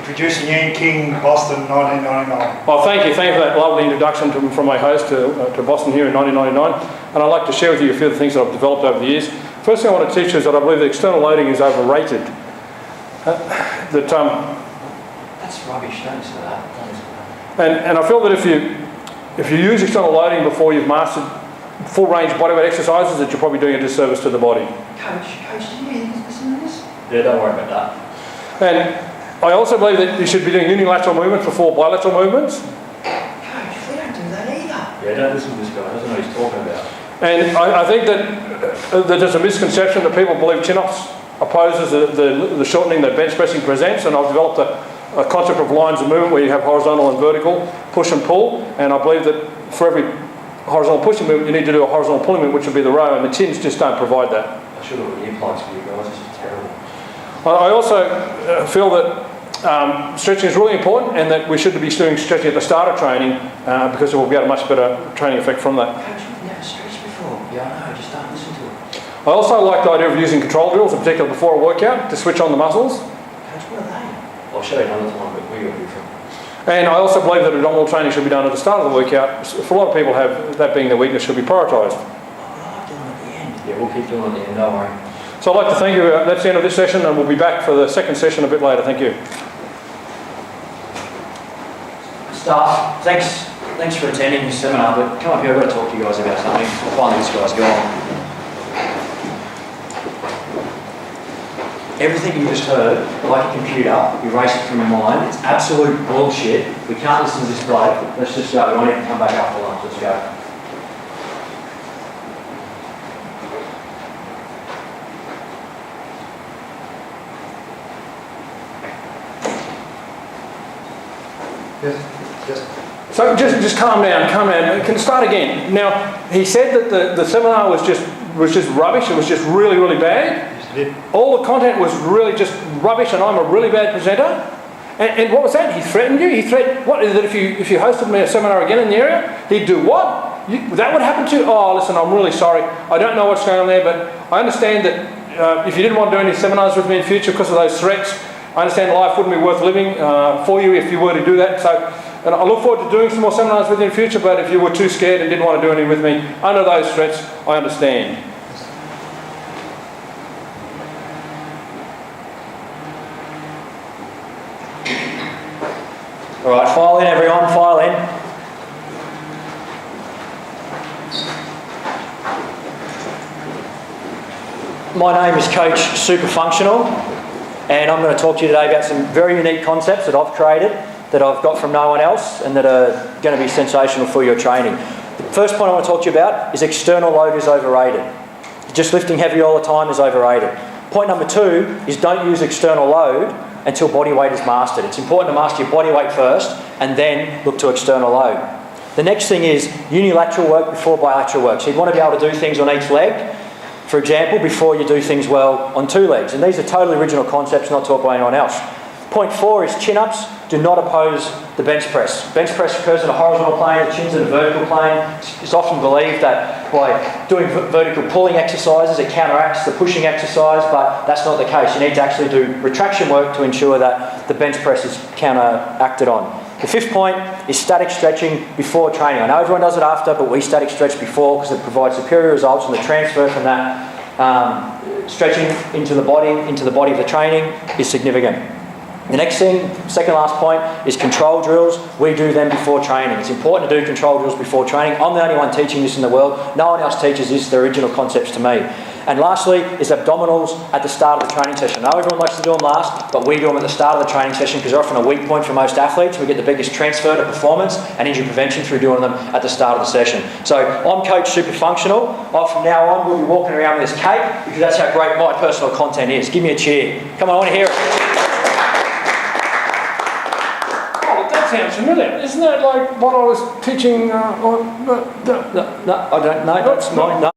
Introducing Ian King, Boston, 1999. Well, thank you for that lovely introduction from my host to Boston here in 1999. And I'd like to share with you a few of the things that I've developed over the years. First thing I want to teach you is that I believe that external loading is overrated. That's rubbish, don't say that. And I feel that if you use external loading before you've mastered full range bodyweight exercises, that you're probably doing a disservice to the body. Coach, do you listen to this? Yeah, don't worry about that. And I also believe that you should be doing unilateral movements before bilateral movements. Coach, we don't do that either. Yeah, don't listen to this guy. He doesn't know what he's talking about. And I think that there's a misconception that people believe chin-ups opposes the shortening that bench pressing presents, and I've developed a concept of lines of movement where you have horizontal and vertical, push and pull, and I believe that for every horizontal pushing movement you need to do a horizontal pulling movement, which would be the row, and the chins just don't provide that. I should have got earplugs for you guys, this is terrible. I also feel that stretching is really important, and that we should be doing stretching at the start of training because we'll get a much better training effect from that. Coach, we've never stretched before. Yeah, I know, just don't listen to it. I also like the idea of using control drills, in particular before a workout, to switch on the muscles. Coach, what are they? I'll show you another time, but we got different. And I also believe that abdominal training should be done at the start of the workout. For a lot of people, have that being their weakness, should be prioritised. Oh, I like doing it at the end. Yeah, we'll keep doing it at the end, don't worry. So I'd like to thank you. That's the end of this session, and we'll be back for the second session a bit later. Thank you. Staff, thanks for attending this seminar, but come up here, I've got to talk to you guys about something. Finally, this guy's gone. Everything you just heard, like a computer, erase it from your mind. It's absolute bullshit. We can't listen to this bloke. Let's just go. We won't even come back after lunch. Let's go. So just calm down. Can start again. Now, he said that the seminar was just rubbish. It was just really, really bad. All the content was really just rubbish, and I'm a really bad presenter. And what was that? He threatened you? He threatened what? That if you hosted me a seminar again in the area, he'd do what? That would happen to you? Oh, listen, I'm really sorry. I don't know what's going on there, but I understand that if you didn't want to do any seminars with me in future because of those threats, I understand life wouldn't be worth living for you if you were to do that. So. And I look forward to doing some more seminars with you in the future, but if you were too scared and didn't want to do any with me, under those threats, I understand. All right, file in everyone, file in. My name is Coach Super Functional, and I'm going to talk to you today about some very unique concepts that I've created, that I've got from no one else, and that are going to be sensational for your training. The first point I want to talk to you about is external load is overrated. Just lifting heavy all the time is overrated. Point number 2 is don't use external load until body weight is mastered. It's important to master your body weight first and then look to external load. The next thing is unilateral work before bilateral work. So you'd want to be able to do things on each leg, for example, before you do things well on 2 legs. And these are totally original concepts, not taught by anyone else. Point 4 is chin-ups do not oppose the bench press. Bench press occurs in a horizontal plane, the chin's in a vertical plane. It's often believed that by doing vertical pulling exercises it counteracts the pushing exercise, but that's not the case. You need to actually do retraction work to ensure that the bench press is counteracted on. The 5th point is static stretching before training. I know everyone does it after, but we static stretch before because it provides superior results, and the transfer from that stretching into the body of the training is significant. The next thing, second last point, is control drills. We do them before training. It's important to do control drills before training. I'm the only one teaching this in the world. No one else teaches this. They're original concepts to me. And lastly is abdominals at the start of the training session. I know everyone likes to do them last, but we do them at the start of the training session because they're often a weak point for most athletes. We get the biggest transfer to performance and injury prevention through doing them at the start of the session. So I'm Coach Super Functional. From now on, we'll be walking around with this cape because that's how great my personal content is. Give me a cheer. Come on, I want to hear it. Sounds familiar. Isn't that like what I was teaching? No, I don't know. That's mine. No.